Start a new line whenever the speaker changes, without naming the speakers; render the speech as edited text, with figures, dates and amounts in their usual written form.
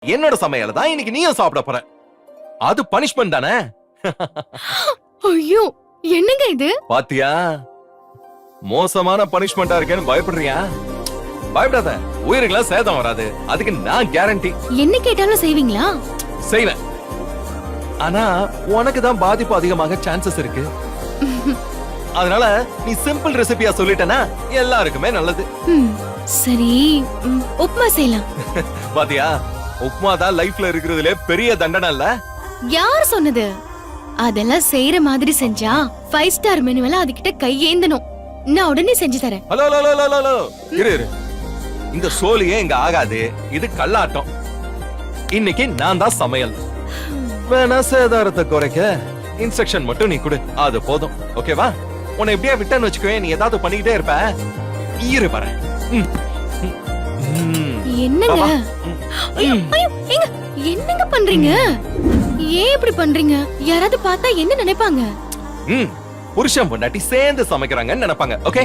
என்னோட சமையல தான் இன்னைக்கு நீயும் சாப்பிட போற. அது பனிஷ்மெண்ட் தானே?
ஐயோ என்னங்க இது?
பாத்தியா, மோசமான பனிஷ்மெண்டா இருக்கேன்னு பயப்படுறியா? பயப்படாத, உயிருக்குலாம் சேதம் வராது. அதுக்கு நான் கேரண்டி.
என்ன கேட்டாலும் செய்வீங்களா?
செய்வேன். ஆனா உனக்கு தான் பாதிப்பு அதிகமாக சான்சஸ் இருக்கு. அதனால நீ சிம்பிள் ரெசிபியா சொல்லிட்டனா எல்லாருக்குமே நல்லது.
சரி, உப்புமா செய்யலாம்.
பாத்தியா, உப்புமா தான் லைஃப்ல இருக்கிறதுல பெரிய தண்டனை இல்ல.
யார் சொன்னது? அதெல்லாம் செய்யற மாதிரி செஞ்சா 5 ஸ்டார் மெனுவல அதுகிட்ட கையேந்தணும். நான் உடனே செஞ்சு தரேன்.
ஹலோ ஹலோ ஹலோ ஹலோ, இரு. இந்த சோலியே இங்க ஆகாது. இது கல்லாட்டம். இன்னைக்கு நான் தான் சமையல். வேணா சேதாரத்தை குறைக்க இன்ஸ்ட்ரக்ஷன் மட்டும் நீ கொடு, அது போதும். ஓகேவா? உன்னை எப்படியா விட்டேன்னு வச்சுக்கவே, நீ ஏதாவது பண்ணிக்கிட்டே இருப்ப. இரு பாரு.
என்னங்க? ஐயோ, ஏங்க, என்னங்க பண்றீங்க? ஏன் இப்படி பண்றீங்க? யாராவது பார்த்தா என்ன நினைப்பாங்க?
புருஷன் பொண்டாட்டி சேர்ந்து சமைக்கிறாங்கன்னு நினைப்பாங்க. ஓகே?